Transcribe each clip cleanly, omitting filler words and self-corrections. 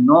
9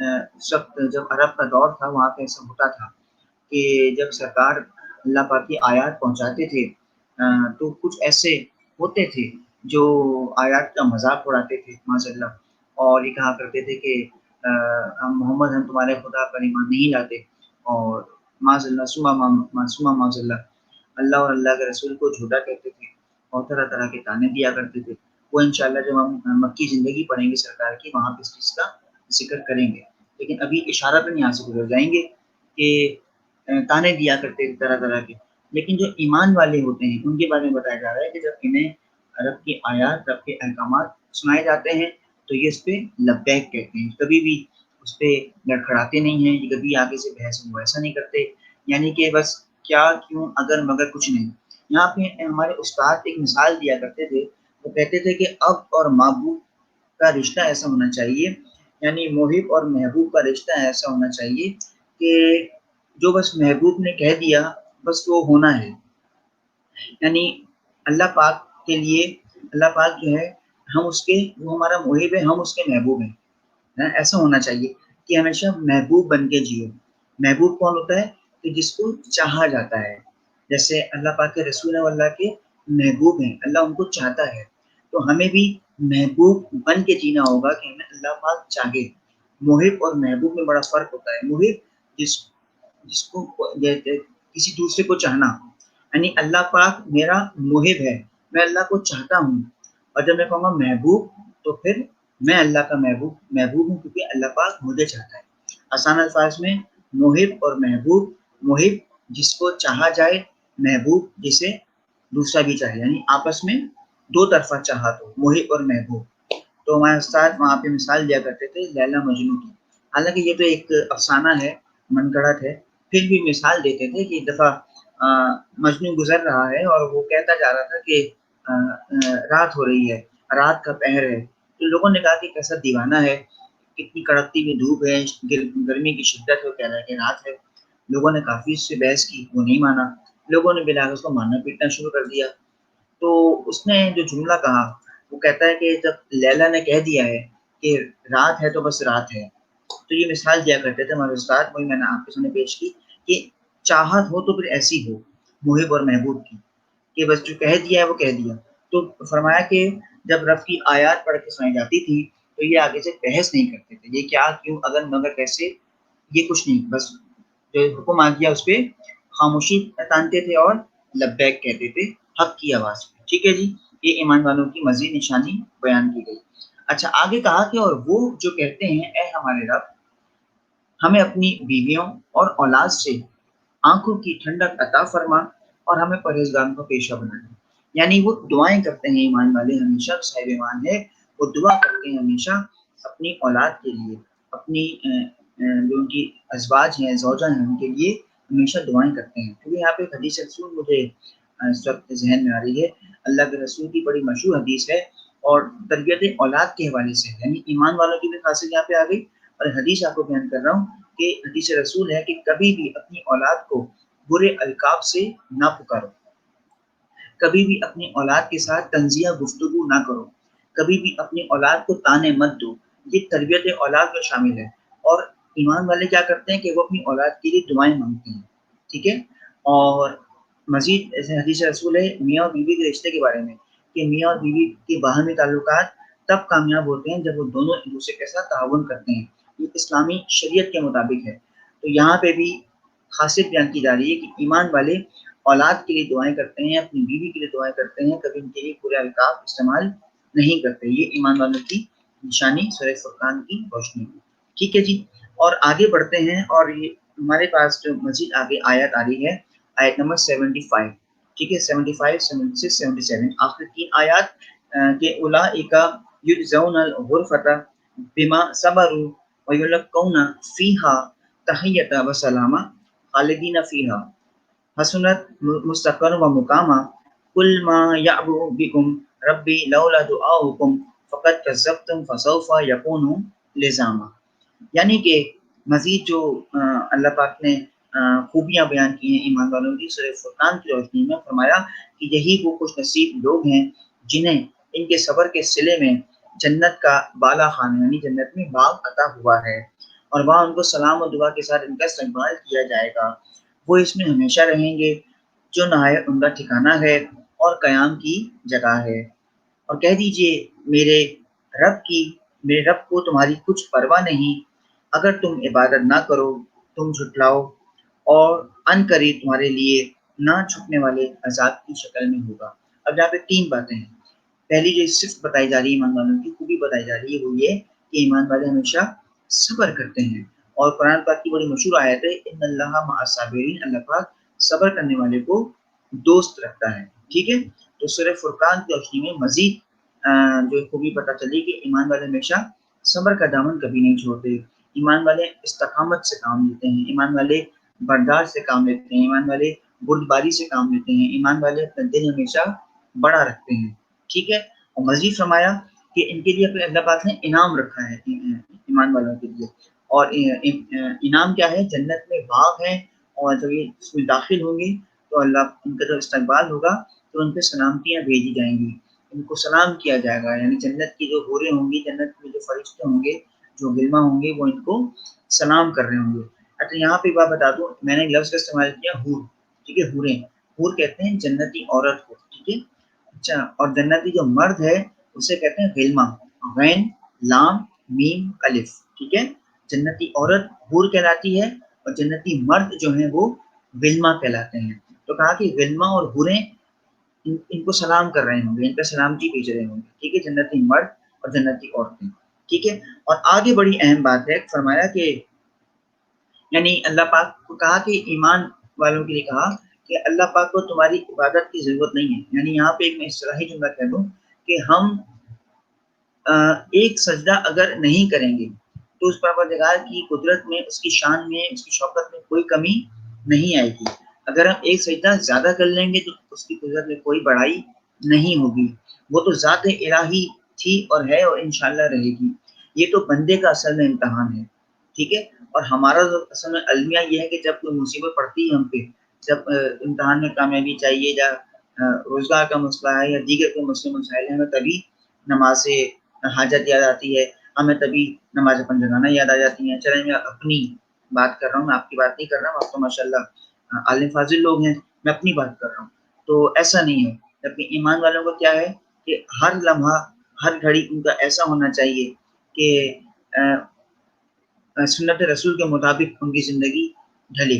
اس وقت جب عرب کا دور تھا وہاں پہ ایسا ہوتا تھا کہ جب سرکار اللہ پاک کی آیات پہنچاتے تھے تو کچھ ایسے ہوتے تھے جو آیات کا مذاق اڑاتے تھے معاذ اللہ، اور یہ کہا کرتے تھے کہ ہم تمہارے خدا پر ایمان نہیں لاتے، اور معاذ اللہ سما معاذ اللہ اللہ اور اللہ کے رسول کو جھوٹا کہتے تھے، اور طرح طرح کے تانے دیا کرتے تھے۔ وہ انشاءاللہ جب ہم مکی زندگی پڑھیں گے سرکار کی، وہاں پہ اس چیز کا ذکر کریں گے، لیکن ابھی اشارہ پہ یہاں سے گزر جائیں گے کہ تانے دیا کرتے تھے طرح طرح کے۔ لیکن جو ایمان والے ہوتے ہیں ان کے بارے میں بتایا جا رہا ہے کہ جب انہیں رب کی آیات، رب کے احکامات سنائے جاتے ہیں تو یہ اس پہ لبیک کہتے ہیں، کبھی بھی اس پہ لڑکھڑاتے نہیں ہیں، کبھی آگے سے بحث ایسا نہیں کرتے، یعنی کہ بس کیا کیوں اگر مگر کچھ نہیں۔ یہاں پہ ہمارے استاد ایک مثال دیا کرتے تھے، وہ کہتے تھے کہ اب اور معبود کا رشتہ ایسا ہونا چاہیے، یعنی محب اور محبوب کا رشتہ ایسا ہونا چاہیے کہ جو بس محبوب نے کہہ دیا بس وہ ہونا ہے، یعنی اللہ پاک کے لیے اللہ پاک جو ہے ہم اس کے، وہ ہمارا محب ہے، ہم اس کے محبوب ہیں، ایسا ہونا چاہیے کہ ہمیشہ محبوب بن کے جیو۔ محبوب کون ہوتا ہے؟ کہ جس کو چاہا جاتا ہے، جیسے اللہ پاک کے رسول اللہ کے محبوب ہیں، اللہ ان کو چاہتا ہے، تو ہمیں بھی محبوب بن کے جینا ہوگا کہ ہمیں اللہ پاک چاہے۔ محب اور محبوب میں بڑا فرق ہوتا ہے۔ محب جس جس کو کسی دوسرے کو چاہنا، یعنی اللہ پاک میرا محب ہے، میں اللہ کو چاہتا ہوں، اور جب میں کہوں گا محبوب تو پھر میں اللہ کا محبوب ہوں کیونکہ اللہ پاک مجھے چاہتا ہے۔ آسان الفاظ میں محب اور محبوب، محب جس کو چاہا جائے، محبوب جسے دوسرا بھی چاہے، یعنی آپس میں دو طرفہ چاہت ہو، محب اور محبوب۔ تو ہمارے استاد وہاں پہ مثال دیا کرتے تھے لیلا مجنوں کی، حالانکہ یہ تو ایک افسانہ ہے، من گڑت ہے، پھر بھی مثال دیتے تھے کہ ایک دفعہ مجنوں گزر رہا ہے اور وہ کہتا جا رہا تھا کہ رات ہو رہی ہے، رات کا پہر ہے، تو لوگوں نے کہا کہ کیسا دیوانہ ہے، کتنی کڑکتی ہوئی دھوپ ہے، گرمی کی شدت ہے، کہہ رہا ہے کہ رات ہے۔ لوگوں نے کافی اس سے بحث کی، وہ نہیں مانا، لوگوں نے بلا اس کو مارنا پیٹنا شروع کر دیا۔ تو اس نے جو جملہ کہا وہ کہتا ہے کہ جب لیلا نے کہہ دیا ہے کہ رات ہے تو بس رات ہے، تو یہ مثال دیا کرتے تھے ہمارے استاد، وہی میں نے آپ کے سامنے پیش کی کہ چاہت ہو تو پھر ایسی ہو محب اور محبوب کی، کہ بس جو کہہ دیا ہے وہ کہہ دیا۔ تو فرمایا کہ جب رب کی آیات پڑھ کے سنائی جاتی تھی تو یہ آگے سے بحث نہیں کرتے تھے، یہ کیا کیوں اگر مگر کیسے، یہ کچھ نہیں، بس جو حکم آ گیا اس پہ خاموشی تانتے تھے اور لبیک کہتے تھے حق کی آواز میں۔ ٹھیک ہے جی، یہ ایمان والوں کی مزید نشانی بیان کی گئی۔ اچھا آگے کہا کہ اور وہ جو کہتے ہیں اے ہمارے رب ہمیں اپنی بیویوں اور اولاد سے آنکھوں کی ٹھنڈک عطا فرما اور ہمیں پرہیزگاروں کا پیشہ بنا دے، یعنی وہ دعائیں کرتے ہیں ایمان والے، ہمیشہ صاحب ایمان ہے وہ دعا کرتے ہیں ہمیشہ اپنی اولاد کے لیے، اپنی جو ان کی ازواج ہیں، زوجہ ہیں، ان کے لیے ہمیشہ دعائیں کرتے ہیں۔ کیونکہ یہاں پہ ایک حدیث رسول مجھے اس وقت ذہن میں آ رہی ہے، اللہ کے رسول کی بڑی مشہور حدیث ہے اور تربیت اولاد کے حوالے سے، یعنی ایمان والوں کی بھی خاصیت یہاں پہ آ گئی، اور حدیث آپ کو بیان کر رہا ہوں کہ حدیث رسول ہے کہ کبھی بھی اپنی اولاد کو برے القاب سے نہ پکارو، کبھی بھی اپنی اولاد کے ساتھ طنزیہ گفتگو نہ کرو، کبھی بھی اپنی اولاد کو تانے مت دو، یہ تربیت اولاد میں شامل ہے۔ اور ایمان والے کیا کرتے ہیں کہ وہ اپنی اولاد کے لیے دعائیں مانگتے ہیں، ٹھیک ہے۔ اور مزید ایسے حدیث رسول ہے میاں اور بیوی کے رشتے کے بارے میں کہ میاں اور بیوی کے باہمی تعلقات تب کامیاب ہوتے ہیں جب وہ دونوں ایک دوسرے کے ساتھ تعاون کرتے ہیں، یہ اسلامی شریعت کے مطابق ہے۔ تو یہاں پہ بھی خاصیت بیان کی جا رہی ہے کہ ایمان والے اولاد کے لیے دعائیں کرتے ہیں، اپنی بیوی کے لیے دعائیں کرتے ہیں، کبھی ان کے لیے برے القاب استعمال نہیں کرتے، یہ ایمان والوں کی نشانی سورہ فرقان کی روشنی میں۔ ٹھیک ہے جی، اور آگے بڑھتے ہیں، اور یہ ہمارے پاس جو مزید آگے آیت آ رہی ہے، آیت نمبر 75، ٹھیک ہے، 75 76 77 آخر 3 آیات کہ اولئک یجزون الغرفۃ بما صبروا ویلقون فیہا تحیۃ و سلامہ خالدین فیہا حسنت مستقر و مقامہ کل ما یعبو بکم ربی لولا دعاؤکم فقد کذبتم فسوف یکون لزاما۔ یعنی کہ مزید جو اللہ پاک نے خوبیاں بیان کی ہیں ایمان والوں کی سورہ فرقان کی روشنی میں، فرمایا کہ یہی وہ خوش نصیب لوگ ہیں جنہیں ان کے صبر کے صلے میں جنت کا بالا خانہ یعنی جنت میں باغ عطا ہوا ہے، اور وہاں ان کو سلام و دعا کے ساتھ ان کا استقبال کیا جائے گا، وہ اس میں ہمیشہ رہیں گے، جو نہایت ان کا ٹھکانہ ہے اور قیام کی جگہ ہے۔ اور کہہ دیجئے میرے رب کو تمہاری کچھ پرواہ نہیں، اگر تم عبادت نہ کرو، تم جھٹلاؤ، اور ان قریب تمہارے لیے نہ چھپنے والے عذاب کی شکل میں ہوگا۔ اب یہاں پہ 3 باتیں ہیں۔ پہلی جو صرف بتائی جا رہی ہے ایمان والوں کی خوبی بتائی جا رہی ہے وہ یہ کہ ایمان والے ہمیشہ صبر کرتے ہیں، اور قرآن پاک کی بڑی مشہور آیت ہے ان اللہ مع الصابرین، اللہ پاک صبر کرنے والے کو دوست رکھتا ہے، ٹھیک ہے۔ تو سورہ فرقان کی روشنی میں مزید جو خوبی پتہ چلی کہ ایمان والے ہمیشہ صبر کا دامن کبھی نہیں چھوڑتے، ایمان والے استقامت سے کام لیتے ہیں، ایمان والے برداشت سے کام لیتے ہیں، ایمان والے بردباری سے کام لیتے ہیں، ایمان والے اپنا دل ہمیشہ بڑا رکھتے ہیں، ٹھیک ہے۔ اور مزید فرمایا کہ ان کے لیے اپنے اللہ پاک نے انعام رکھا ہے ایمان والوں کے لیے، اور انعام کیا ہے؟ جنت میں باغ ہے، اور جب یہ اس میں داخل ہوں گے تو اللہ ان کا جو استقبال ہوگا تو ان پہ سلامتیاں بھیجی جائیں گی، ان کو سلام کیا جائے گا، یعنی جنت کی جو حوریں ہوں گی، جنت میں جو فرشتے ہوں گے، جو غلما ہوں گے، وہ ان کو سلام کر رہے ہوں گے۔ اچھا یہاں پہ بات بتا دوں، میں نے لفظ کا استعمال کیا حور، ٹھیک ہے، حوریں، حور کہتے ہیں جنتی عورت کو، ٹھیک ہے۔ اچھا، اور جنتی جو مرد ہے اسے کہتے ہیں غلما، غین لام میم الف، ٹھیک ہے۔ جنتی عورت حور کہلاتی ہے، اور جنتی مرد جو ہیں وہ غلما کہلاتے ہیں۔ تو کہا کہ غلما اور حوریں ان کو سلام کر رہے ہوں گے، ان پہ سلامتی بھیج رہے ہوں گے، ٹھیک ہے، جنتی مرد اور جنتی عورتیں، ٹھیک ہے۔ اور آگے بڑی اہم بات ہے، فرمایا کہ یعنی اللہ پاک کو کہا کہ ایمان والوں کے لیے کہا کہ اللہ پاک کو تمہاری عبادت کی ضرورت نہیں ہے، یعنی یہاں پہ ایک میں اصطلاحی جملہ کہہ دوں کہ ہم ایک سجدہ اگر نہیں کریں گے تو اس پروردگار کی قدرت میں، اس کی شان میں، اس کی شوکت میں کوئی کمی نہیں آئے گی۔ اگر ہم ایک سجدہ زیادہ کر لیں گے تو اس کی قدرت میں کوئی بڑائی نہیں ہوگی، وہ تو ذات الہی تھی اور ہے اور انشاءاللہ رہے گی۔ یہ تو بندے کا اصل میں امتحان ہے، ٹھیک ہے۔ اور ہمارا اصل میں المیہ یہ ہے کہ جب کوئی مصیبت پڑتی ہے ہم پہ، جب امتحان میں کامیابی چاہیے، یا روزگار کا مسئلہ ہے، یا دیگر کوئی مسئلے مسائل ہیں، ہمیں تبھی نماز حاجت یاد آتی ہے، ہمیں تبھی نماز پنجگانہ یاد آ جاتی ہیں۔ چلیں میں اپنی بات کر رہا ہوں، میں آپ کی بات نہیں کر رہا ہوں، آپ تو ماشاءاللہ عالم فاضل لوگ ہیں، میں اپنی بات کر رہا ہوں۔ تو ایسا نہیں ہے، جبکہ ایمان والوں کو کیا ہے کہ ہر لمحہ ہر گھڑی ان کا ایسا ہونا چاہیے کہ سنت رسول کے مطابق ان کی زندگی ڈھلے۔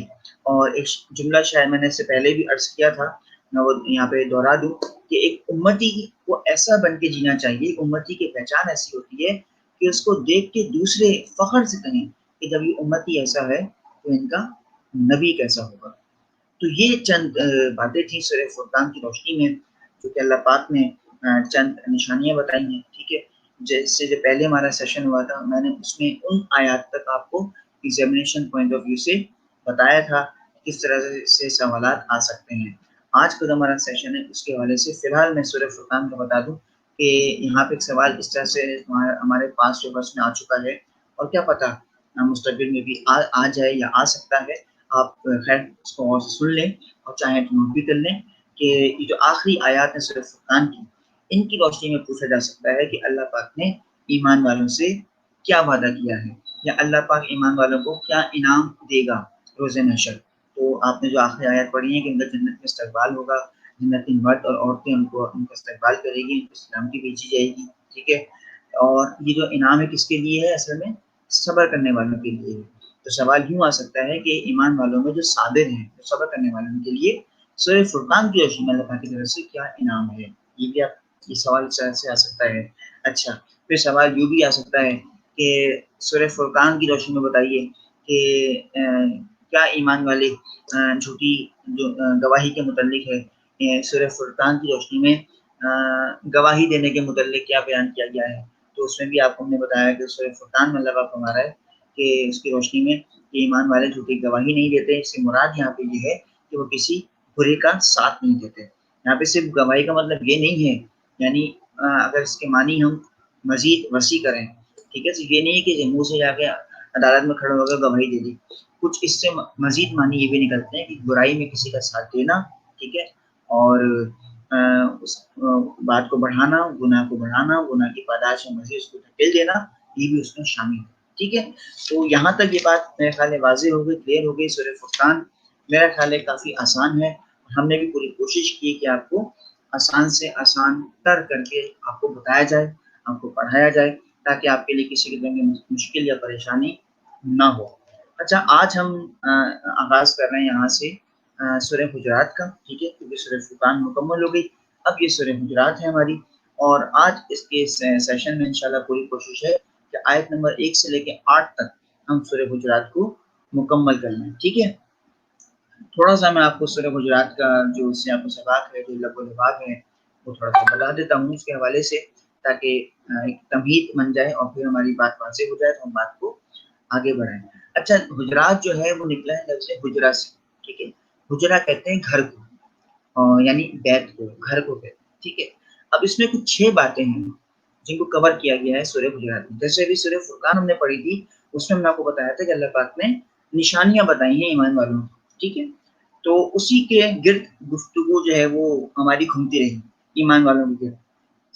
اور ایک جملہ شاید میں نے اس سے پہلے بھی عرض کیا تھا، میں وہ یہاں پہ دوہرا دوں کہ ایک امتی کو ایسا بن کے جینا چاہیے، ایک امتی کی پہچان ایسی ہوتی ہے کہ اس کو دیکھ کے دوسرے فخر سے کہیں کہ جب یہ امتی ایسا ہے تو ان کا نبی کیسا ہوگا۔ تو یہ چند باتیں تھیں سورہ فرقان کی روشنی میں، جو کہ اللہ پاک نے چند نشانیاں بتائی ہیں، ٹھیک ہے۔ جیسے جو پہلے ہمارا سیشن ہوا تھا، میں نے اس میں ان آیات تک آپ کو ایگزامینیشن پوائنٹ آف ویو سے بتایا تھا کس طرح سے سوالات آ سکتے ہیں۔ آج کا جو ہمارا سیشن ہے اس کے حوالے سے فی الحال میں سورہ فرقان کا بتا دوں کہ یہاں پہ ایک سوال اس طرح سے ہمارے پاس پیپرس میں آ چکا ہے، اور کیا پتہ مستقبل میں بھی آ جائے یا آ سکتا ہے۔ آپ خیر اس کو اور سن لیں، اور چاہیں تو نوٹ بھی کر لیں کہ یہ جو آخری آیات ہیں سورہ فرقان کی، ان کی روشنی میں پوچھا جا سکتا ہے کہ اللہ پاک نے ایمان والوں سے کیا وعدہ کیا ہے، یا اللہ پاک ایمان والوں کو کیا انعام دے گا روز محشر۔ تو آپ نے جو آخری آیات پڑھی ہیں کہ ان کا جنت میں استقبال ہوگا، جنتی مرد اور عورتیں ان کا استقبال کرے گی، ان کو سلامتی بھیجی جائے گی، ٹھیک ہے۔ اور یہ جو انعام ہے کس کے لیے ہے؟ اصل میں صبر کرنے والوں کے لیے ہے۔ تو سوال یوں آ سکتا ہے کہ ایمان والوں میں جو صابر ہیں، جو صبر کرنے والوں کے لیے سورہ فرقان کی روشنی میں اللہ پاک کی طرف سے کیا انعام ہے؟ یہ بھی آپ یہ سوال اس طرح سے آ سکتا ہے۔ اچھا، پھر سوال یوں بھی آ سکتا ہے کہ سورہ فرقان کی روشنی میں بتائیے کہ کیا ایمان والے جھوٹی جو گواہی کے متعلق ہے، سورہ فرقان کی روشنی میں گواہی دینے کے متعلق کیا بیان کیا گیا ہے؟ تو اس میں بھی آپ کو ہم نے بتایا کہ سورہ فرقان میں اللہ پاک فرما رہا ہے کہ اس کی روشنی میں ایمان والے جھوٹی گواہی نہیں دیتے۔ اس سے مراد یہاں پہ یہ ہے کہ وہ کسی برے کا ساتھ نہیں دیتے۔ یہاں پہ صرف گواہی کا مطلب یہ نہیں ہے، یعنی اگر اس کے معنی ہم مزید وسیع کریں، ٹھیک ہے، تو یہ نہیں ہے کہ منہ سے جا کے عدالت میں کھڑے ہو کر گواہی دے دی، کچھ اس سے مزید معنی یہ بھی نکلتے ہیں کہ برائی میں کسی کا ساتھ دینا، ٹھیک ہے، اور اس بات کو بڑھانا، گناہ کو بڑھانا، گناہ کی پاداش میں مزید اس کو دھکیل دینا، یہ بھی اس میں شامل ہے۔ ٹھیک ہے، تو یہاں تک یہ بات میرے خیال ہے واضح ہو گئی، کلیئر ہو گئی. سورہ فرقان میرا خیال ہے کافی آسان ہے. ہم نے بھی پوری کوشش کی کہ آپ کو آسان سے آسان تر کر کے آپ کو بتایا جائے، آپ کو پڑھایا جائے، تاکہ آپ کے لیے کسی قسم کی مشکل یا پریشانی نہ ہو. اچھا، آج ہم آغاز کر رہے ہیں یہاں سے سورہ حجرات کا. ٹھیک ہے، کیونکہ سورہ فرقان مکمل ہو گئی، اب یہ سورہ حجرات ہے ہماری. اور آج اس کے سیشن میں انشاءاللہ پوری کوشش ہے کہ آیت نمبر 1 سے لے کے 8 تک ہم سورہ حجرات کو مکمل کر لیں. ٹھیک ہے، تھوڑا سا میں آپ کو سورہ حجرات کا جو سیاق و سباق ہے، جو لب و لباب ہے، وہ تھوڑا سا بتا دیتا ہوں اس کے حوالے سے، تاکہ ایک تمہید بن جائے اور پھر ہماری بات واضح ہو جائے تو ہم بات کو آگے بڑھائیں. اچھا، حجرات جو ہے وہ نکلا ہے لفظ حجرہ سے. ٹھیک ہے، حجرہ کہتے ہیں گھر کو، یعنی بیت کو، گھر کو کہتے ہیں. ٹھیک ہے، اب اس میں کچھ 6 باتیں ہیں جن کو کور کیا گیا ہے سورہ حجرات میں. جیسے ابھی سورہ فرقان ہم نے پڑھی تھی، اس میں ہم نے آپ کو بتایا تھا کہ اللہ پاک نے نشانیاں بتائی ہیں ایمان والوں. ٹھیک ہے، تو اسی کے گرد گفتگو جو ہے وہ ہماری گھومتی رہی ایمان والوں کے گرد.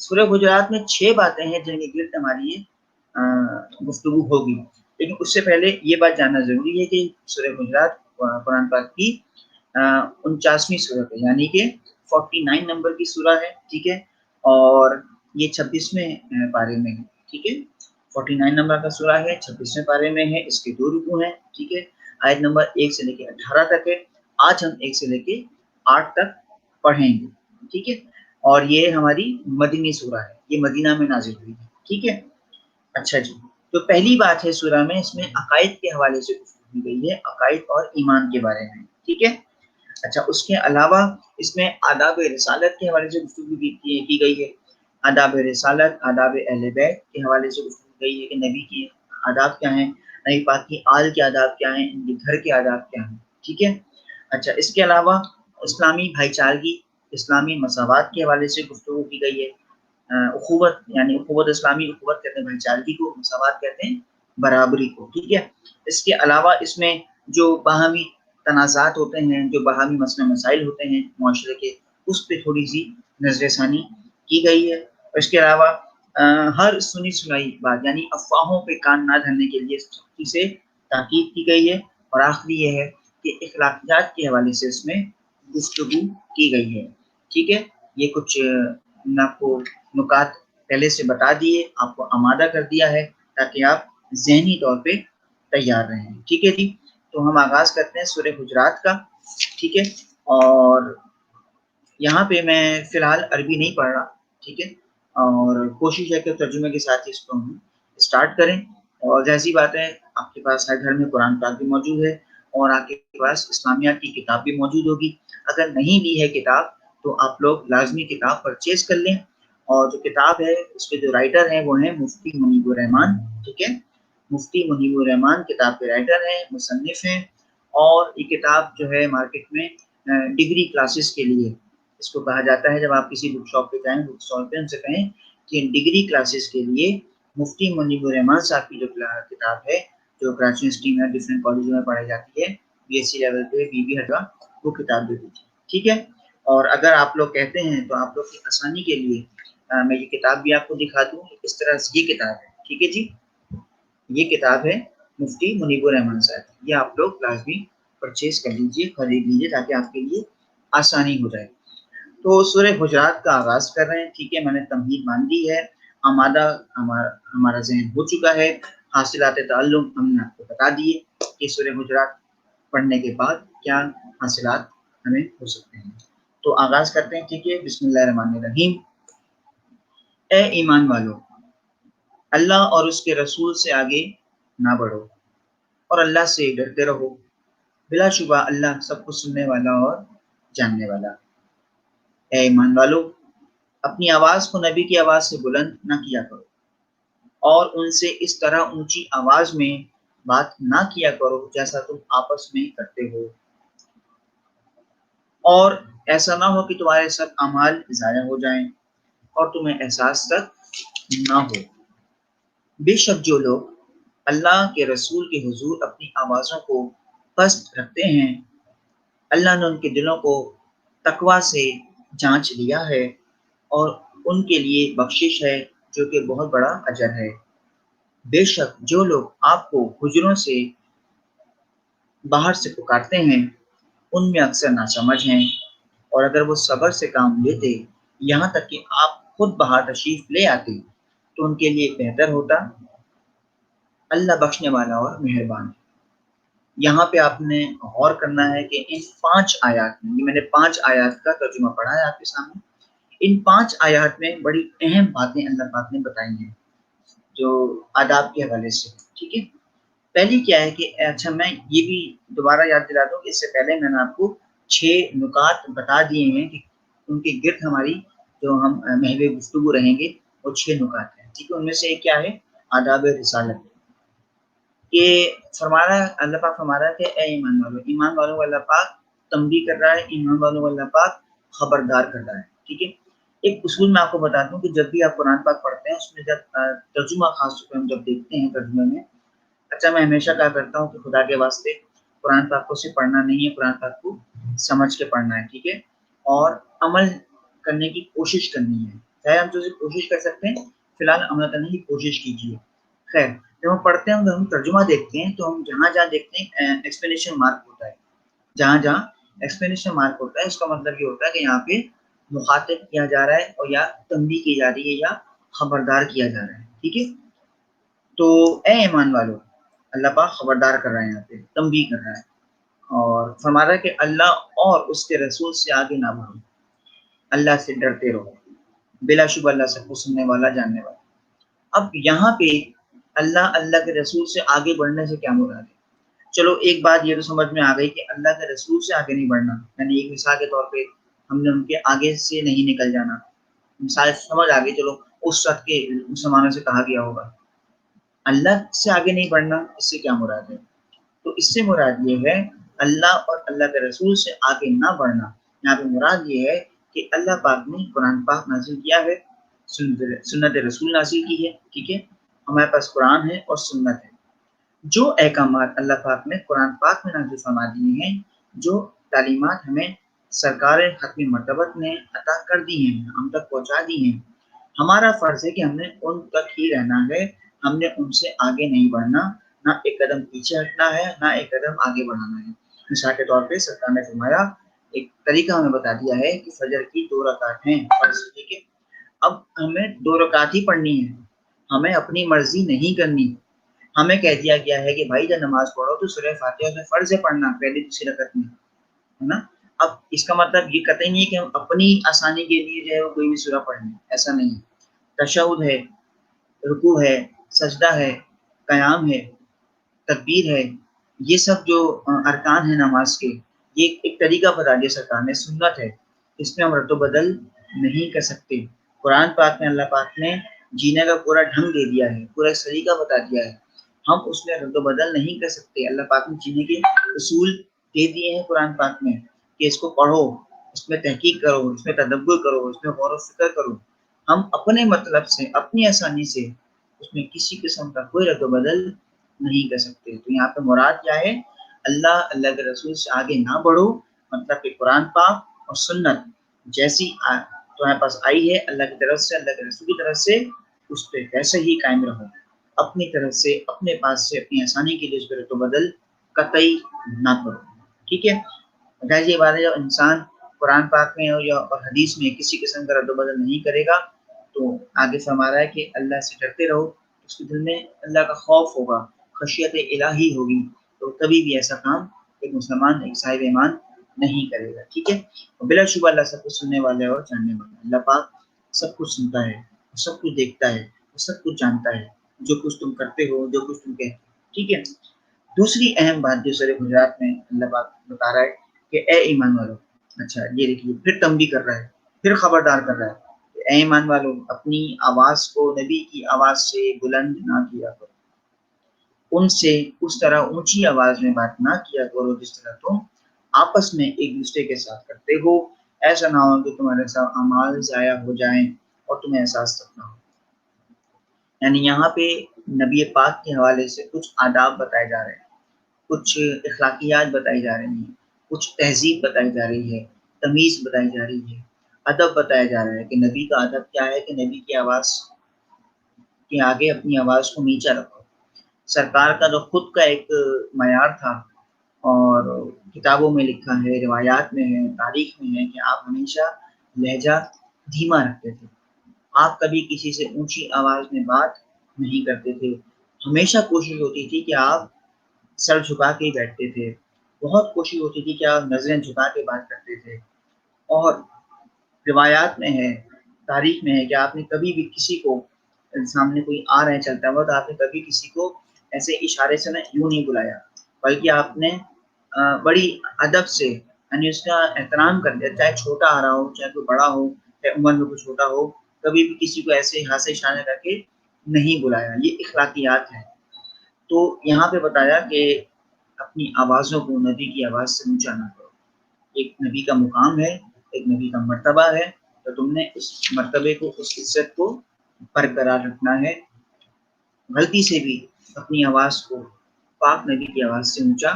سورہ حجرات میں 6 باتیں ہیں جن کے گرد ہماری یہ گفتگو ہوگی. لیکن اس سے پہلے یہ بات جاننا ضروری ہے کہ سورہ حجرات قرآن پاک کی 49ویں سورت ہے، یعنی کہ 49 نمبر کی سورہ ہے. ٹھیک ہے، اور یہ 26ویں پارے میں ہے. ٹھیک ہے، 49 نمبر کا سورہ ہے، 26ویں پارے میں ہے. اس کے 2 رکوع ہیں. ٹھیک ہے، آیت نمبر 1 سے لے کے 18 تک ہے. آج ہم 1 سے لے کے 8 تک پڑھیں گے. ٹھیک ہے، اور یہ ہماری مدنی سورہ ہے، یہ مدینہ میں نازل ہوئی ہے. ٹھیک ہے، اچھا جی، تو پہلی بات ہے سورہ میں، اس میں عقائد کے حوالے سے گفتگو کی گئی ہے، عقائد اور ایمان کے بارے میں. ٹھیک ہے، اچھا، اس کے علاوہ اس میں آداب رسالت کے حوالے سے گفتگو کی گئی ہے. آداب رسالت، آداب اہل بیت کے حوالے سے گفتگو کی گئی ہے کہ نبی کی آداب کیا ہیں، نبی پاک کی آل کے آداب کیا ہیں، ان کے گھر کے آداب کیا ہیں. ٹھیک ہے، اچھا، اس کے علاوہ اسلامی بھائی چارگی، اسلامی مساوات کے حوالے سے گفتگو کی گئی ہے. اخوت، یعنی اخوت اسلامی، اخوت کہتے ہیں بھائی چارگی کو، مساوات کہتے ہیں برابری کو. ٹھیک ہے، اس کے علاوہ اس میں جو باہمی تنازعات ہوتے ہیں، جو باہمی مسئلہ مسائل ہوتے ہیں معاشرے کے، اس پہ تھوڑی سی نظر ثانی کی گئی ہے. اور اس کے علاوہ ہر سنی سنائی بات، یعنی افواہوں پہ کان نہ دھرنے کے لیے سختی سے تاکید کی گئی ہے. اور آخری یہ ہے کہ اخلاقیات کے حوالے سے اس میں گفتگو کی گئی ہے. ٹھیک ہے، یہ کچھ آپ کو نکات پہلے سے بتا دیے، آپ کو آمادہ کر دیا ہے تاکہ آپ ذہنی طور پہ تیار رہیں. ٹھیک ہے جی، تو ہم آغاز کرتے ہیں سورہ حجرات کا. ٹھیک ہے، اور یہاں پہ میں فی الحال عربی نہیں پڑھ رہا. ٹھیک ہے، اور کوشش ہے کہ ترجمے کے ساتھ اس کو ہم اسٹارٹ کریں. اور جیسی بات ہے، آپ کے پاس ہر گھر میں قرآن پاک بھی موجود ہے، اور آپ کے پاس اسلامیات کی کتاب بھی موجود ہوگی. اگر نہیں بھی ہے کتاب تو آپ لوگ لازمی کتاب پرچیز کر لیں. اور جو کتاب ہے اس کے جو رائٹر ہیں وہ ہیں مفتی منیب الرحمان. ٹھیک ہے، مفتی منیب الرحمان کتاب کے رائٹر ہیں، مصنف ہیں. اور یہ کتاب جو ہے مارکیٹ میں ڈگری کلاسز کے لیے اس کو کہا جاتا ہے. جب آپ کسی بک شاپ پہ جائیں، بک اسٹال پہ ان سے کہیں کہ ڈگری کلاسز کے لیے مفتی منیب الرحمان صاحب کی جو کتاب ہے، جو کراچی یونیورسٹی میں ڈفرینٹ کالجوں میں پڑھائی جاتی ہے، بی ایس سی لیول پہ، بی ہٹوا، وہ کتاب دے دیجیے. ٹھیک ہے، اور اگر آپ لوگ کہتے ہیں تو آپ لوگ کی آسانی کے لیے میں یہ کتاب بھی آپ کو دکھا دوں. اس طرح سے یہ کتاب ہے. ٹھیک ہے جی، یہ کتاب ہے مفتی منیب الرحمان صاحب، یہ آپ لوگ لازمی پرچیز کر لیجیے، خرید لیجیے، تاکہ آپ کے لیے آسانی ہو جائے. تو سورہ حجرات کا آغاز کر رہے ہیں. ٹھیک ہے، میں نے تمہید مان دی ہے، آمادہ ہمارا ذہن ہو چکا ہے. حاصلات تعلم ہم نے آپ کو بتا دیے کہ سورہ حجرات پڑھنے کے بعد کیا حاصلات ہمیں ہو سکتے ہیں. تو آغاز کرتے ہیں. ٹھیک ہے، بسم اللہ الرحمن الرحیم. اے ایمان والو، اللہ اور اس کے رسول سے آگے نہ بڑھو اور اللہ سے ڈرتے رہو. بلا شبہ اللہ سب کچھ سننے والا اور جاننے والا. اے ایمان والو، اپنی آواز کو نبی کی آواز سے بلند نہ کیا کرو، اور ان سے اس طرح اونچی آواز میں بات نہ کیا کرو جیسا تم آپس میں کرتے ہو، اور ایسا نہ ہو کہ تمہارے سب اعمال ضائع ہو جائیں اور تمہیں احساس تک نہ ہو. بے شک جو لوگ اللہ کے رسول کے حضور اپنی آوازوں کو پست رکھتے ہیں، اللہ نے ان کے دلوں کو تقوی سے جانچ لیا ہے، اور ان کے لیے بخشش ہے جو کہ بہت بڑا اجر ہے. بے شک جو لوگ آپ کو حجروں سے باہر سے پکارتے ہیں ان میں اکثر ناسمجھ ہیں، اور اگر وہ صبر سے کام لیتے یہاں تک کہ آپ خود باہر تشریف لے آتے تو ان کے لیے بہتر ہوتا۔ اللہ بخشنے والا اور مہربان ہے۔ یہاں پہ آپ نے غور کرنا ہے کہ ان 5 آیات میں، یہ میں نے 5 آیات کا ترجمہ پڑھا ہے آپ کے سامنے، ان 5 آیات میں بڑی اہم باتیں اللہ پاک نے بتائی ہیں جو آداب کے حوالے سے، ٹھیک ہے۔ پہلی کیا ہے کہ اچھا میں یہ بھی دوبارہ یاد دلا دوں کہ اس سے پہلے میں نے آپ کو 6 نکات بتا دیے ہیں کہ ان کے گرد ہماری جو ہم محو گفتگو رہیں گے وہ 6 نکات ہیں، ٹھیک ہے۔ ان میں سے ایک کیا ہے؟ آداب رسالت۔ یہ فرما رہا ہے اللہ پاک، فرما رہا ہے کہ اے ایمان والوں کو اللہ پاک تنبیہ کر رہا ہے، ایمان والوں کو اللہ پاک خبردار کر رہا ہے، ٹھیک ہے۔ ایک اصول میں آپ کو بتا دوں کہ جب بھی آپ قرآن پاک پڑھتے ہیں اس میں جب ترجمہ خاص طور پہ ہم جب دیکھتے ہیں ترجمے میں، اچھا میں ہمیشہ کہا کرتا ہوں کہ خدا کے واسطے قرآن پاک کو صرف پڑھنا نہیں ہے، قرآن پاک کو سمجھ کے پڑھنا ہے، ٹھیک ہے، اور عمل کرنے کی کوشش کرنی ہے۔ چاہے ہم جو کوشش کر سکتے ہیں، فی الحال عمل کرنے کی کوشش کیجیے۔ خیر، جب ہم پڑھتے ہیں جب ہم ترجمہ دیکھتے ہیں تو ہم جہاں جہاں دیکھتے ہیں ایکسپلینیشن مارک ہوتا ہے، جہاں جہاں ایکسپلینیشن مارک ہوتا ہے اس کا مطلب یہ ہوتا ہے کہ یہاں پہ مخاطب کیا جا رہا ہے اور یا تنبیہ کی جا رہی ہے یا خبردار کیا جا رہا ہے، ٹھیک ہے۔ تو اے ایمان والو، اللہ پاک خبردار کر رہا ہے، یہاں پہ تنبیہ کر رہا ہے اور فرما رہا ہے کہ اللہ اور اس کے رسول سے آگے نہ بڑھو، اللہ سے ڈرتے رہو، بلا شبہ اللہ سب کو سننے والا جاننے والا۔ اب یہاں پہ اللہ کے رسول سے آگے بڑھنے سے کیا مراد ہے؟ چلو ایک بات یہ تو سمجھ میں آ گئی کہ اللہ کے رسول سے آگے نہیں بڑھنا، یعنی ایک مثال کے طور پہ ہم نے ان کے آگے سے نہیں نکل جانا، مثال سمجھ آ گئی۔ چلو اس وقت کے مسلمانوں سے کہا گیا ہوگا اللہ سے آگے نہیں بڑھنا، اس سے کیا مراد ہے؟ تو اس سے مراد یہ ہے اللہ اور اللہ کے رسول سے آگے نہ بڑھنا۔ یہاں پہ مراد یہ ہے کہ اللہ پاک نے قرآن پاک نازل کیا ہے، سنت رسول نازل کی ہے، ٹھیک ہے، ہمارے پاس قرآن ہے اور سنت ہے۔ جو احکامات اللہ پاک نے قرآن پاک میں نازل فرما دیے ہیں، جو تعلیمات ہمیں سرکار ختم مرتبت نے عطا کر دی ہیں، ہم تک پہنچا دی ہیں، ہمارا فرض ہے کہ ہم نے ان تک ہی رہنا ہے، ہم نے ان سے آگے نہیں بڑھنا، نہ ایک قدم پیچھے ہٹنا ہے نہ ایک قدم آگے بڑھانا ہے۔ مثال کے طور پہ سرکار نے فرمایا، ایک طریقہ ہمیں بتا دیا ہے کہ فجر کی 2 رکعت ہیں فرض، ٹھیک ہے، اب ہمیں 2 رکعت ہی پڑھنی ہے، ہمیں اپنی مرضی نہیں کرنی۔ ہمیں کہہ دیا گیا ہے کہ بھائی جب نماز پڑھو تو سورہ فاتحہ میں فرض ہے پڑھنا پہلی دوسری رکعت میں، ہے نا۔ اب اس کا مطلب یہ قطعی نہیں ہے کہ ہم اپنی آسانی کے لیے جو ہے وہ کوئی بھی سورہ پڑھ لیں، ایسا نہیں ہے۔ تشہد ہے، رکوع ہے، سجدہ ہے، قیام ہے، تکبیر ہے، یہ سب جو ارکان ہیں نماز کے، یہ ایک طریقہ بتا دیا سرکار نے، سنت ہے، اس میں ہم رد و بدل نہیں کر سکتے۔ قرآن پاک میں اللہ پاک نے جینے کا پورا ڈھنگ دے دیا ہے، پورا طریقہ بتا دیا ہے، ہم اس میں رد و بدل نہیں کر سکتے۔ اللہ پاک نے جینے کے اصول دے دیے ہیں قرآن پاک میں کہ اس کو پڑھو، اس میں تحقیق کرو، اس میں تدبر کرو، اس میں غور و فکر کرو۔ ہم اپنے مطلب سے، اپنی آسانی سے اس میں کسی قسم کا کوئی رد و بدل نہیں کر سکتے۔ تو یہاں پہ مراد کیا ہے؟ اللہ کے رسول سے آگے نہ بڑھو، مطلب کہ قرآن پاک اور سنت جیسی تمہارے پاس آئی ہے اللہ کی طرف سے، اللہ کے رسول کی طرف سے، اس پہ ویسے ہی قائم رہو، اپنی طرف سے، اپنے پاس سے، اپنی آسانی کے لیے اس پہ رد و بدل قطعی نہ کرو، ٹھیک ہے۔ ظاہر یہ بات ہے جب انسان قرآن پاک میں یا حدیث میں کسی قسم کا رد و بدل نہیں کرے گا تو آگے فرما رہا ہے کہ اللہ سے ڈرتے رہو، اس کے دل میں اللہ کا خوف ہوگا، خشیت الہی ہوگی، تو کبھی بھی ایسا کام ایک مسلمان، ایک صاحب ایمان نہیں کرے گا، ٹھیک ہے۔ بلا شبہ اللہ سب کچھ سننے والے اور جاننے والا، اللہ پاک سب کچھ سنتا ہے، سب کچھ دیکھتا ہے، سب کچھ جانتا ہے، جو کچھ تم کرتے ہو، جو کچھ تم کہتے ہو، ٹھیک ہے۔ دوسری اہم بات جو سورہ حجرات میں اللہ پاک بتا رہا ہے کہ اے ایمان والو، اچھا یہ دیکھیے پھر تنبیہ کر رہا ہے، پھر خبردار کر رہا ہے کہ اے ایمان والو، اپنی آواز کو نبی کی آواز سے بلند نہ کیا کرو، ان سے اس طرح اونچی آواز میں بات نہ کیا کرو جس طرح تم آپس میں ایک دوسرے کے ساتھ کرتے ہو، ایسا نہ ہو کہ تمہارے ساتھ اعمال ضائع ہو جائیں اور تمہیں احساس تک نہ ہو۔ یعنی یہاں پہ نبی پاک کے حوالے سے کچھ آداب بتائے جا رہے ہیں، کچھ اخلاقیات بتائی جا رہی ہیں، کچھ تہذیب بتائی جا رہی ہے، تمیز بتائی جا رہی ہے، ادب بتایا جا رہا ہے کہ نبی کا ادب کیا ہے کہ نبی کی آواز کے آگے اپنی آواز کو نیچا رکھو، سرکار کا جو خود کا ایک معیار تھا، اور کتابوں میں لکھا ہے، روایات میں ہے، تاریخ میں ہے کہ آپ ہمیشہ لہجہ دھیما رکھتے تھے، آپ کبھی کسی سے اونچی آواز میں بات نہیں کرتے تھے، ہمیشہ کوشش ہوتی تھی کہ آپ سر جھکا کے ہی بیٹھتے تھے، بہت کوشش ہوتی تھی کہ آپ نظریں جھکا کے بات کرتے تھے، اور روایات میں ہے، تاریخ میں ہے کہ آپ نے کبھی بھی کسی کو، سامنے کوئی آ رہے چلتا ہوا تو آپ نے کبھی کسی کو ایسے اشارے سے نہ یوں نہیں بلایا، بلکہ آپ نے بڑی ادب سے، یعنی اس کا احترام کر دیا، چاہے چھوٹا آ رہا ہو، چاہے کوئی بڑا ہو، چاہے عمر میں کوئی چھوٹا ہو، کبھی بھی کسی کو ایسے ہاتھ سے اشارے کر کے نہیں بلایا، یہ اخلاقیات ہے۔ تو یہاں پہ بتایا کہ اپنی آوازوں کو نبی کی آواز سے اونچا نہ کرو، ایک نبی کا مقام ہے، ایک نبی کا مرتبہ ہے، تو تم نے اس مرتبے کو، اس عزت کو برقرار رکھنا ہے، غلطی سے بھی اپنی آواز کو پاک نبی کی آواز سے اونچا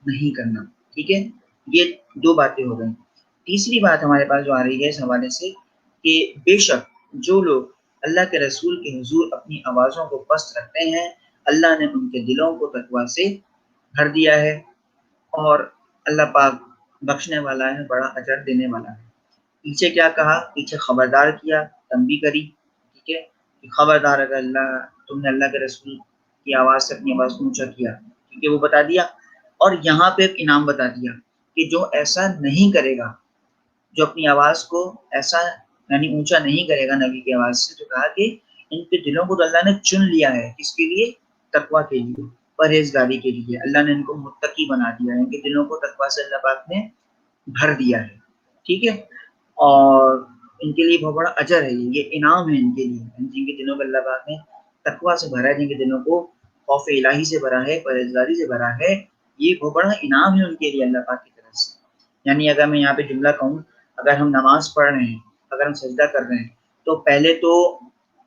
نہیں کرنا، ٹھیک ہے؟ یہ دو باتیں ہو گئیں۔ تیسری بات ہمارے پاس جو آ رہی ہے اس حوالے سے کہ بے شک جو لوگ اللہ کے رسول کے حضور اپنی آوازوں کو پست رکھتے ہیں، اللہ نے ان کے دلوں کو تقویٰ سے بھر دیا ہے، اور اللہ پاک بخشنے والا ہے، بڑا اجر دینے والا ہے۔ پیچھے کیا کہا؟ پیچھے خبردار کیا، تنبیہ کری، ٹھیک ہے، کہ خبردار اگر تم نے اللہ کے رسول کی آواز سے اپنی آواز کو اونچا کیا، ٹھیک ہے، وہ بتا دیا، اور یہاں پہ ایک انعام بتا دیا کہ جو ایسا نہیں کرے گا، جو اپنی آواز کو ایسا یعنی اونچا نہیں کرے گا نبی کی آواز سے، تو کہا کہ ان کے دلوں کو تو اللہ نے چن لیا ہے، کس کے لیے؟ تقویٰ کے لیے، پرہیزگاری کے لیے، اللہ نے ان کو متقی بنا دیا ہے، ان کے دلوں کو تقویٰ سے اللہ پاک نے بھر دیا ہے، ٹھیک ہے، اور ان کے لیے بہت بڑا اجر ہے، یہ انعام ہے ان کے لیے، جن کے دلوں کو اللہ پاک نے تقویٰ سے بھرا ہے، جن کے دلوں کو خوف الہی سے بھرا ہے، پرہیزگاری سے بھرا ہے، یہ بہت بڑا انعام ہے ان کے لیے اللہ پاک کی طرف سے۔ یعنی اگر میں یہاں پہ جملہ کہوں، اگر ہم نماز پڑھ رہے ہیں، اگر ہم سجدہ کر رہے ہیں، تو پہلے تو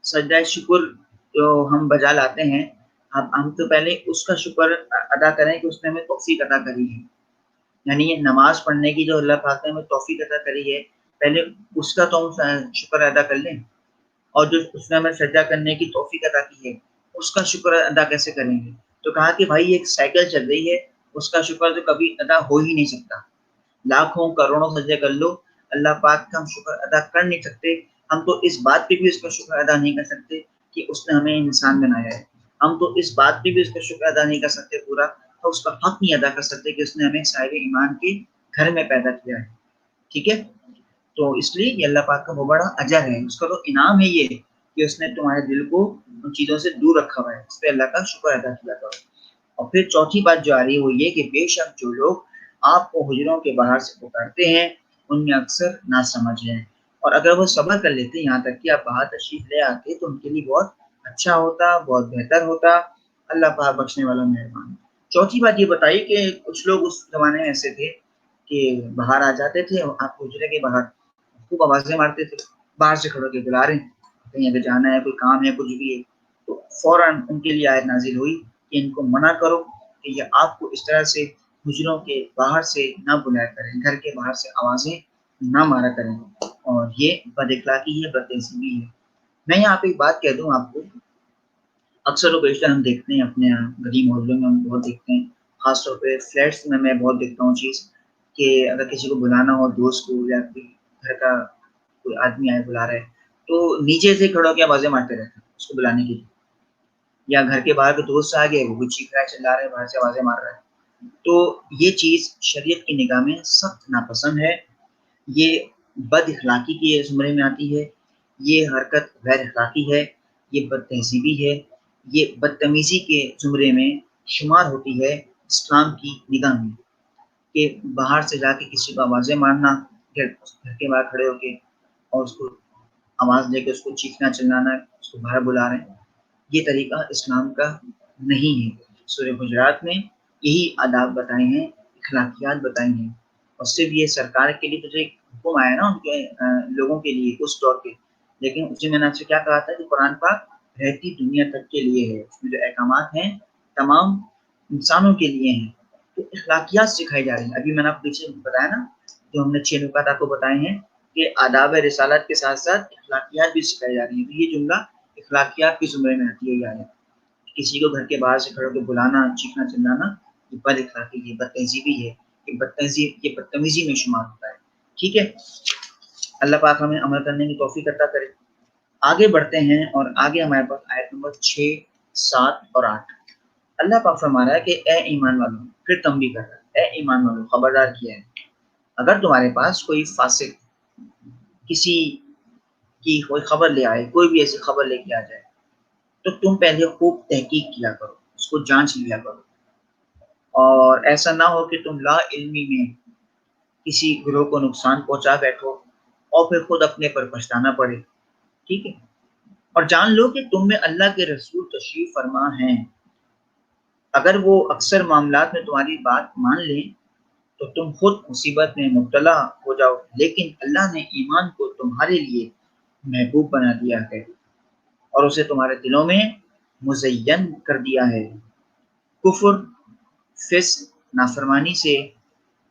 سجدہ شکر جو ہم بجا لاتے ہیں، ہم تو پہلے اس کا شکر ادا کریں کہ اس نے ہمیں توفیق عطا کری ہے، یعنی یہ نماز پڑھنے کی جو اللہ پاک نے ہمیں توفیق عطا کری ہے، پہلے اس کا تو ہم شکر ادا کر لیں، اور جو اس نے ہمیں سجدہ کرنے کی توفیق عطا کی ہے، اس کا شکر ادا کیسے کریں گے؟ تو کہا کہ بھائی ایک سائیکل چل رہی ہے، اس کا شکر تو کبھی ادا ہو ہی نہیں سکتا، لاکھوں کروڑوں سجدے کر لو، اللہ پاک کا ہم شکر ادا کر نہیں سکتے، ہم تو اس بات پہ بھی اس کا شکر ادا نہیں کر سکتے کہ اس نے ہمیں انسان بنایا ہے، ہم تو اس بات پہ بھی اس کا شکر ادا نہیں کر سکتے پورا، تو اس کا حق نہیں ادا کر سکتے کہ اس نے ہمیں صاحب ایمان کے گھر میں پیدا کیا ہے، ٹھیک ہے؟ تو اس لیے یہ اللہ پاک کا بہت بڑا اجر ہے، اس کا تو انعام ہے یہ کہ اس نے تمہارے دل کو ان چیزوں سے دور رکھا ہوا ہے، اس پہ اللہ کا شکر ادا کیا کرو۔ اور پھر چوتھی بات جو آ رہی ہے وہ یہ کہ بے شک جو لوگ آپ کو حجروں کے باہر سے پکارتے ہیں ان میں اکثر نہ سمجھ ہیں، اور اگر وہ صبر کر لیتے یہاں تک کہ آپ باہر تشریف لے آتے تو ان کے لیے بہت اچھا ہوتا، بہت بہتر ہوتا، اللہ پاک بخشنے والا مہربان۔ چوتھی بات یہ بتائی کہ کچھ لوگ اس زمانے میں ایسے تھے کہ باہر آ جاتے تھے، آپ حجرے کے باہر خوب آوازیں مارتے تھے، باہر سے کھڑے کے بلا رہے ہیں، کہیں اگر جانا ہے، کوئی کام ہے، کچھ بھی ہے، تو فوراً ان کے لیے آیت نازل ہوئی کہ ان کو منع کرو کہ یہ آپ کو اس طرح سے حجروں کے باہر سے نہ بلایا کریں، گھر کے باہر سے آوازیں نہ مارا کریں، اور یہ بد اخلاقی ہے، بد تہذیبی ہے۔ میں یہاں پہ ایک بات کہہ دوں آپ کو، اکثر و بیشتر ہم دیکھتے ہیں اپنے یہاں گلی محلوں میں، ہم بہت دیکھتے ہیں، خاص طور پہ فلیٹس میں بہت دیکھتا ہوں چیز کہ اگر کسی کو بلانا ہو، دوست کو یا کوئی گھر کا کوئی آدمی آئے بلا رہے تو نیچے سے کھڑے ہو کے آوازیں مارتے رہتے ہیں اس کو بلانے کے لیے، یا گھر کے باہر کے دوست آ گئے، وہ بھی چیخ رہا ہے، چلا رہے ہیں، باہر سے آوازیں مار رہے ہیں، تو یہ چیز شریعت کی نگاہ میں سخت ناپسند ہے، یہ بد اخلاقی کے زمرے میں آتی ہے، یہ حرکت غیر اخلاقی ہے، یہ بد تہذیبی ہے، یہ بدتمیزی کے زمرے میں شمار ہوتی ہے اسلام کی نگاہ میں، کہ باہر سے جا کے کسی کو آوازیں مارنا، گھر کے باہر کھڑے ہو کے، اور اس کو آواز دے کے اس کو چیخنا چلانا، اس کو باہر بلا رہے ہیں، یہ طریقہ اسلام کا نہیں ہے۔ سورہ حجرات میں یہی آداب بتائے ہیں، اخلاقیات بتائی ہیں، اور صرف یہ سرکار کے لیے تو جو ایک حکم آیا نا ان کے لوگوں کے لیے اس دور کے، لیکن اسی میں نے آپ سے کیا کہا تھا کہ قرآن پاک رہتی دنیا تک کے لیے ہے، اس میں جو احکامات ہیں تمام انسانوں کے لیے ہیں، تو اخلاقیات سکھائی جا رہی ہیں۔ ابھی میں نے آپ کو پیچھے بتایا نا، جو ہم نے 6 نکات آپ کو بتائے ہیں کہ آداب رسالت کے ساتھ ساتھ اخلاقیات بھی سکھائی جا رہی ہیں، تو یہ جملہ اخلاقیات کے زمرے میں آتی ہے، کسی کو گھر کے باہر سے کھڑے کے بلانا، چیخنا چلانا، یہ بد اخلاقی، یہ بدتہذیبی ہے، یہ بدتمیزی میں شمار ہوتا ہے. ٹھیک ہے، اللہ پاک ہمیں عمل کرنے کی توفیق عطا کرے. آگے بڑھتے ہیں اور آگے ہمارے پاس آیت نمبر 6، 7 اور 8. اللہ پاک فرما رہا ہے کہ اے ایمان والوں، پھر تنبیہ کر رہا ہے، اے ایمان والوں خبردار کیا ہے، اگر تمہارے پاس کوئی فاسق کسی کی کوئی خبر لے آئے، کوئی بھی ایسی خبر لے کے آ جائے، تو تم پہلے خوب تحقیق کیا کرو، اس کو جانچ لیا کرو، اور ایسا نہ ہو کہ تم لا علمی میں کسی گروہ کو نقصان پہنچا بیٹھو اور پھر خود اپنے پر پچھتانا پڑے. ٹھیک ہے، اور جان لو کہ تم میں اللہ کے رسول تشریف فرما ہیں. اگر وہ اکثر معاملات میں تمہاری بات مان لیں تو تم خود مصیبت میں مبتلا ہو جاؤ، لیکن اللہ نے ایمان کو تمہارے لیے محبوب بنا دیا ہے اور اسے تمہارے دلوں میں مزین کر دیا ہے. کفر، فسق، نافرمانی سے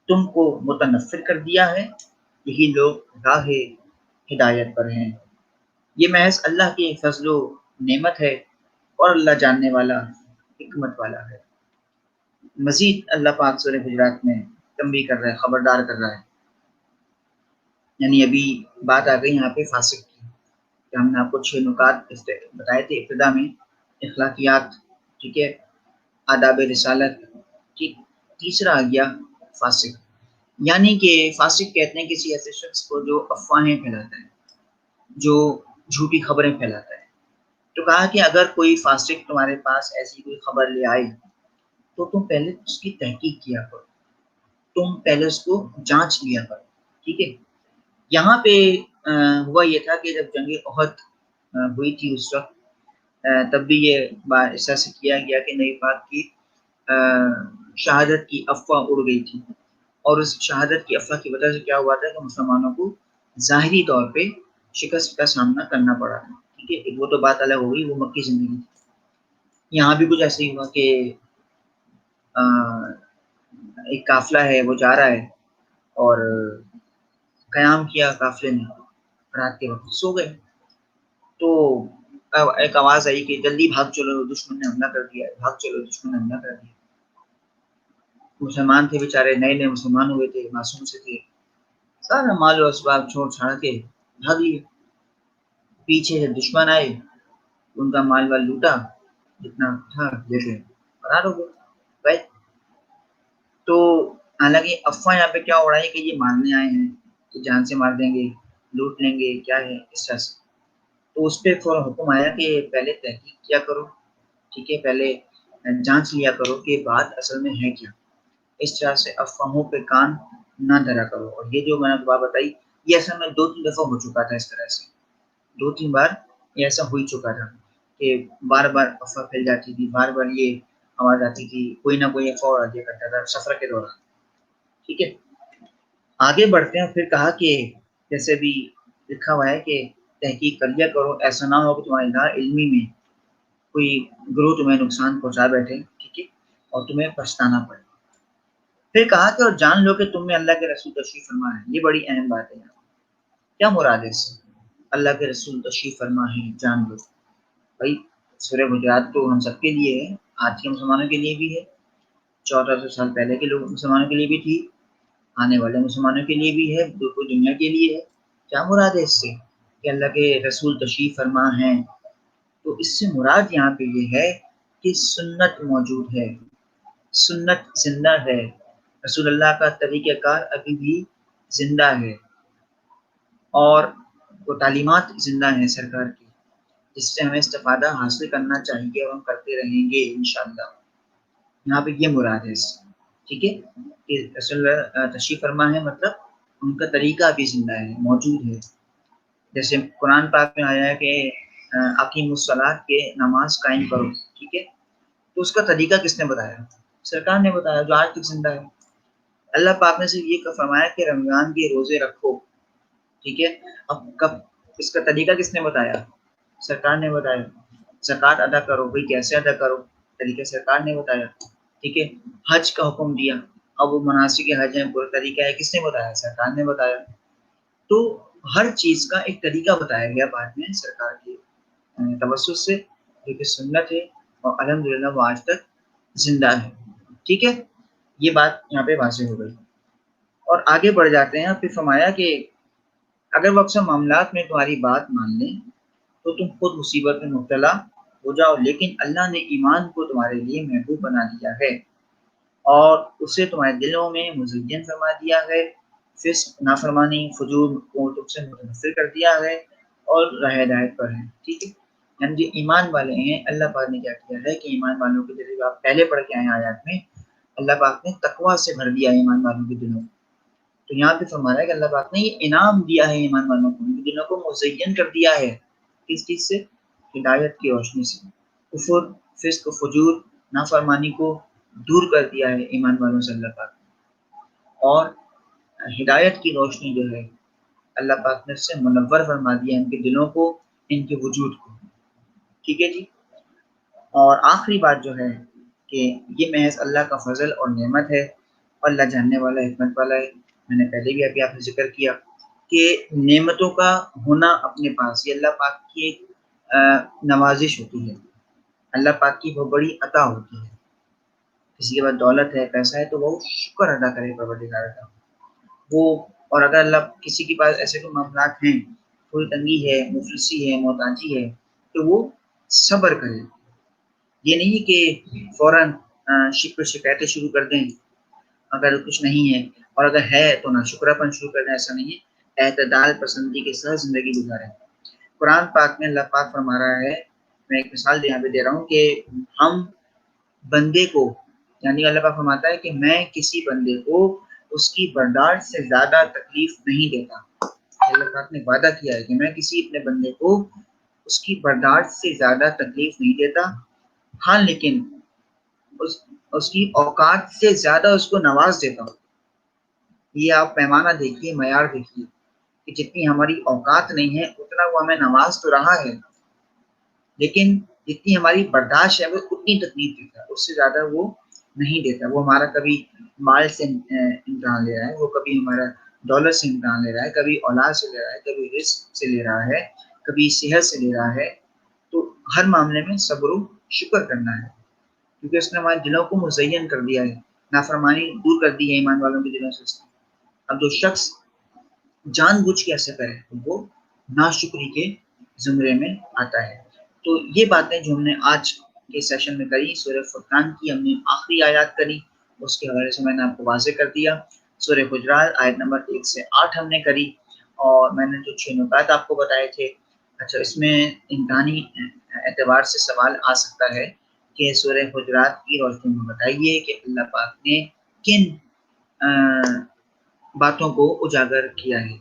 تم کو متنفر کر دیا ہے، یہی لوگ راہ ہدایت پر ہیں. یہ محض اللہ کی فضل و نعمت ہے اور اللہ جاننے والا، حکمت والا ہے. مزید اللہ پاک سورہ حجرات میں تنبیہ کر رہا ہے، خبردار کر رہا ہے. یعنی ابھی بات آ گئی یہاں پہ فاسق کی، کہ ہم نے آپ کو 6 نکات بتائے تھے ابتدا میں، اخلاقیات، ٹھیک ہے، آداب رسالت. ٹھیک، تیسرا آ گیا فاسق. یعنی کہ فاسق کہتے ہیں کسی ایسے شخص کو جو افواہیں پھیلاتا ہے، جو جھوٹی خبریں پھیلاتا ہے. تو کہا کہ اگر کوئی فاسق تمہارے پاس ایسی کوئی خبر لے آئے تو تم پہلے اس کی تحقیق کیا کرو، تم پہلے اس کو جانچ لیا کرو. ٹھیک ہے، یہاں پہ ہوا یہ تھا کہ جب جنگ احد ہوئی تھی اس وقت، تب بھی یہ ایسا سے کیا گیا کہ نبی پاک کی شہادت کی افواہ اڑ گئی تھی، اور اس شہادت کی افواہ کی وجہ سے کیا ہوا تھا کہ مسلمانوں کو ظاہری طور پہ شکست کا سامنا کرنا پڑا تھا. ٹھیک ہے، وہ تو بات الگ ہو گئی، وہ مکی زندگی تھی. یہاں بھی کچھ ایسے ہی ہوا کہ ایک قافلہ ہے وہ جا رہا ہے اور قیام کیا قافلے نے، رات کے وقت سو گئے، تو ایک آواز آئی کہ جلدی بھاگ چلو، دشمن نے حملہ کر دیا، بھاگ چلو، دشمن نے حملہ کر دیا. مسلمان تھے بیچارے، نئے نئے مسلمان ہوئے تھے، معصوم سے تھے، سارا مال و اسباب چھوڑ چھاڑ کے بھاگ لیے. پیچھے سے دشمن آئے، ان کا مال وال لوٹا، جتنا تھا لے کے فرار ہو گئے. تو حالانکہ افواہ یہاں پہ کیا ہو رہا ہے کہ یہ مارنے آئے ہیں، کہ جان سے مار دیں گے، لوٹ لیں گے، کیا ہے اس طرح سے. تو اس پہ فوراً حکم آیا کہ پہلے تحقیق کیا کرو. ٹھیک ہے، پہلے جانچ لیا کرو کہ بات اصل میں ہے کیا. اس طرح سے افواہوں پہ کان نہ دھرا کرو. اور یہ جو میں نے بات بتائی، یہ اصل میں 2-3 دفعہ ہو چکا تھا. اس طرح سے 2-3 بار یہ ایسا ہو ہی چکا تھا کہ بار بار افواہ پھیل جاتی تھی، بار بار یہ آواز آتی تھی، کوئی نہ کوئی افواہ آ کرتا تھا سفر کے دوران. ٹھیک ہے، آگے بڑھتے ہیں. پھر کہا کہ جیسے بھی لکھا ہوا ہے کہ تحقیق کر لیا کرو، ایسا نہ ہو کہ تمہاری لا علمی میں کوئی گروہ تمہیں نقصان پہنچا بیٹھے. ٹھیک ہے، اور تمہیں پچھتانا پڑے. پھر کہا کہ اور جان لو کہ تم میں اللہ کے رسول تشریف فرما ہے. یہ بڑی اہم بات ہے. کیا مراد ہے اس سے؟ اللہ کے رسول تشریف فرما ہے، جان لو. بھائی سورہ حجرات تو ہم سب کے لیے ہے، آج کے مسلمانوں کے لیے بھی ہے، 1400 سال پہلے کے لوگ مسلمانوں کے لیے بھی تھی، آنے والے مسلمانوں کے لیے بھی ہے، پوری دنیا کے لیے ہے. کیا مراد ہے اس سے کہ اللہ کے رسول تشریف فرما ہیں؟ تو اس سے مراد یہاں پہ یہ ہے کہ سنت موجود ہے، سنت زندہ ہے، رسول اللہ کا طریقہ کار ابھی بھی زندہ ہے، اور وہ تعلیمات زندہ ہیں سرکار کی، جس سے ہمیں استفادہ حاصل کرنا چاہیے اور ہم کرتے رہیں گے انشاءاللہ. یہاں پہ یہ مراد ہے اس سے. ٹھیک ہے، کہ رسول اللہ تشریف فرما ہے مطلب ان کا طریقہ بھی زندہ ہے، موجود ہے. جیسے قرآن پاک میں آیا ہے کہ اقیم الصلاۃ، کے نماز قائم کرو. ٹھیک ہے، تو اس کا طریقہ کس نے بتایا؟ سرکار نے بتایا، جو آج تک زندہ ہے. اللہ پاک نے صرف یہ فرمایا کہ رمضان کے روزے رکھو. ٹھیک ہے، اب کب اس کا طریقہ کس نے بتایا؟ سرکار نے بتایا. زکوٰۃ ادا کرو، بھائی کیسے ادا کرو؟ طریقہ سرکار نے بتایا. ٹھیک ہے، حج کا حکم دیا، اب وہ مناسک حج ہیں، پورا طریقہ ہے، کس نے بتایا؟ سرکار نے بتایا. تو ہر چیز کا ایک طریقہ بتایا گیا بعد میں سرکار کے توسط سے، جو کہ سنت ہے اور الحمدللہ وہ آج تک زندہ ہے. ٹھیک ہے, یہ بات یہاں پہ واضح ہو گئی. اور آگے بڑھ جاتے ہیں. پھر فرمایا کہ اگر وہ اکثر معاملات میں تمہاری بات مان لیں تو تم خود مصیبت میں مبتلا ہو جاؤ, لیکن اللہ نے ایمان کو تمہارے لیے محبوب بنا دیا ہے اور اسے تمہارے دلوں میں مزین فرما دیا ہے. فسق, نافرمانی, فجور کو تم سے متنفر کر دیا ہے اور راہ ہدایت پر ہے. ٹھیک ہے, یعنی جو ایمان والے ہیں اللہ پاک نے کیا کیا ہے کہ ایمان والوں کے دل, آپ پہلے پڑھ کے آئے ہیں آیات میں, اللہ پاک نے تقویٰ سے بھر دیا ایمان والوں کے دلوں. تو یہاں پہ فرما رہا ہے کہ اللہ پاک نے یہ انعام دیا ہے ایمان والوں کو, ان کے دلوں کو مزین کر دیا ہے. کس چیز سے؟ ہدایت کی روشنی سے. کفر, فسق, فجور, نافرمانی کو دور کر دیا ہے ایمان والوں سے اللہ پاک نے, اور ہدایت کی روشنی جو ہے اللہ پاک نے اس سے منور فرما دیا ان کے دلوں کو, ان کے وجود کو. ٹھیک ہے جی. اور آخری بات جو ہے کہ یہ محض اللہ کا فضل اور نعمت ہے, اور اللہ جاننے والا, حکمت والا ہے. میں نے پہلے بھی ابھی آپ نے ذکر کیا کہ نعمتوں کا ہونا اپنے پاس یہ اللہ پاک کی ایک نوازش ہوتی ہے, اللہ پاک کی بہت بڑی عطا ہوتی ہے. کسی کے پاس دولت ہے, پیسہ ہے, تو وہ شکر ادا کرے پروردگار کا وہ. اور اگر اللہ کسی کے پاس ایسے کوئی معاملات ہیں, کوئی تنگی ہے, مفلسی ہے, محتاجی ہے, تو وہ صبر کرے. یہ نہیں کہ فوراً شکر شکایتیں شروع کر دیں اگر کچھ نہیں ہے, اور اگر ہے تو نہ شکراپن شروع کر دیں. ایسا نہیں ہے, اعتدال پسندی کے ساتھ زندگی گزاریں. قرآن پاک میں اللہ پاک فرما رہا ہے, میں ایک مثال یہاں پہ دے رہا ہوں کہ ہم بندے کو, یعنی اللہ پاک فرماتا ہے کہ میں کسی بندے کو اس کی برداشت سے زیادہ تکلیف نہیں دیتا. اللہ پاک نے وعدہ کیا ہے کہ میں کسی اپنے بندے کو اس کی برداشت سے زیادہ تکلیف نہیں دیتا. ہاں لیکن اس کی اوقات سے زیادہ اس کو نواز دیتا ہوں. یہ آپ پیمانہ دیکھیے, معیار دیکھیے کہ جتنی ہماری اوقات نہیں ہے اتنا وہ ہمیں نواز تو رہا ہے, لیکن جتنی ہماری برداشت ہے وہ اتنی تکلیف دیتا ہے, اس سے زیادہ وہ نہیں دیتا. وہ ہمارا کبھی مال سے امتحان لے رہا ہے, وہ کبھی ہمارا دولت سے امتحان لے رہا ہے, کبھی اولاد سے لے رہا ہے, کبھی رزق سے لے رہا ہے, کبھی صحت سے لے رہا ہے. تو ہر معاملے میں صبر و شکر کرنا ہے, کیونکہ اس نے ہمارے دلوں کو مزین کر دیا ہے, نافرمانی دور کر دی ہے ایمان والوں کے دلوں سے. اب جو شخص جان بوجھ کے ایسا کرے وہ ناشکری کے زمرے میں آتا ہے. تو یہ باتیں جو ہم نے آج کے سیشن میں کری, سورہ فرقان کی ہم نے آخری آیات کری, اس کے حوالے سے میں نے آپ کو واضح کر دیا. سورہ حجرات آیت نمبر 1 سے 8 ہم نے کری, اور میں نے جو 6 نکات آپ کو بتائے تھے. اچھا, اس میں امتحانی اعتبار سے سوال آ سکتا ہے کہ سورہ حجرات کی روشنی میں بتائیے کہ اللہ پاک نے کن باتوں کو اجاگر کیا ہے.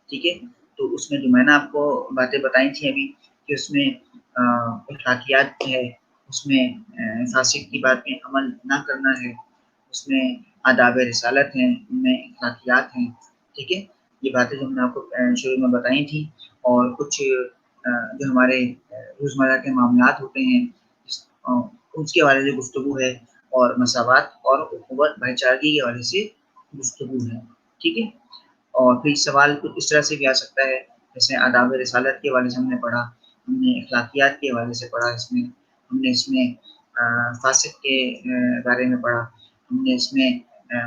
ٹھیک ہے, تو اس میں جو میں نے آپ کو باتیں بتائی تھیں ابھی کہ اس میں اخلاقیات ہے, اس میں فاسق کی بات میں عمل نہ کرنا ہے, اس میں آداب رسالت ہیں, ان میں اخلاقیات ہیں. ٹھیک ہے, یہ باتیں جو ہم نے آپ کو شروع میں بتائی تھیں. اور کچھ جو ہمارے روزمرہ کے معاملات ہوتے ہیں اس کے حوالے سے گفتگو ہے, اور مساوات اور اخوت بھائی چارگی کے حوالے سے گفتگو ہے. ٹھیک ہے, اور پھر سوال کچھ اس طرح سے بھی آ سکتا ہے, جیسے آداب رسالت کے حوالے سے ہم نے پڑھا, ہم نے اخلاقیات کے حوالے سے پڑھا, اس میں فاسق کے بارے میں پڑھا, ہم نے اس میں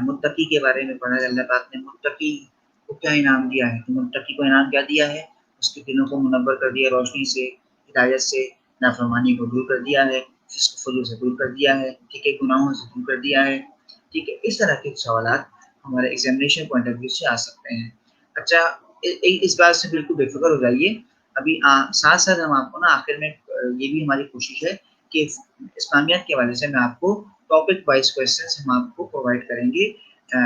متقی کے بارے میں پڑھا. اللہ پاک نے متقی کو کیا انعام دیا ہے, تو متقی کو انعام کیا دیا ہے, اس کے دلوں کو منور کر دیا روشنی سے, ہدایت سے, نافرمانی کو دور کر دیا ہے, فسق فجور سے دور کر دیا ہے. ٹھیک ہے, گناہوں سے دور کر دیا ہے. ٹھیک ہے, اس طرح کے سوالات ہمارے ایگزامینیشن پوائنٹ آف ویو سے آ سکتے ہیں. اچھا, اس بات سے بالکل بے فکر ہو جائیے. ابھی ساتھ ساتھ ہم آپ کو نا آخر میں یہ بھی ہماری کوشش ہے کہ اسلامیات کے حوالے سے میں آپ کو ٹاپک وائز کویسچنس ہم آپ کو پرووائڈ کریں گے,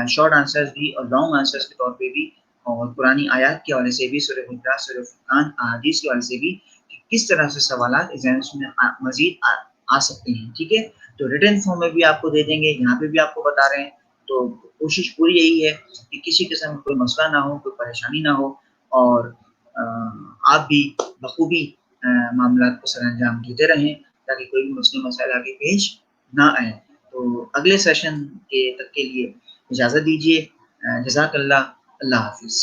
شارٹ آنسرز بھی اور لانگ آنسرز کے طور پہ بھی, اور پرانی آیات کے حوالے سے بھی, سورہ حجرات, سورہ فرقان, احادیث کے حوالے سے بھی, کہ کس طرح سے سوالات ایگزامس میں مزید آ سکتے ہیں. ٹھیک ہے, تو ریٹن فارم میں بھی آپ کو دے دیں گے, یہاں پہ بھی آپ کو بتا رہے ہیں. تو کوشش پوری یہی ہے کہ کسی قسم کا کوئی مسئلہ نہ ہو, کوئی پریشانی نہ ہو, اور آپ بھی بخوبی معاملات کو سر انجام دیتے رہیں تاکہ کوئی بھی مسئلہ مسائل آگے پیش نہ آئے. تو اگلے سیشن کے تک کے لیے اجازت دیجیے. جزاک اللہ. اللہ حافظ.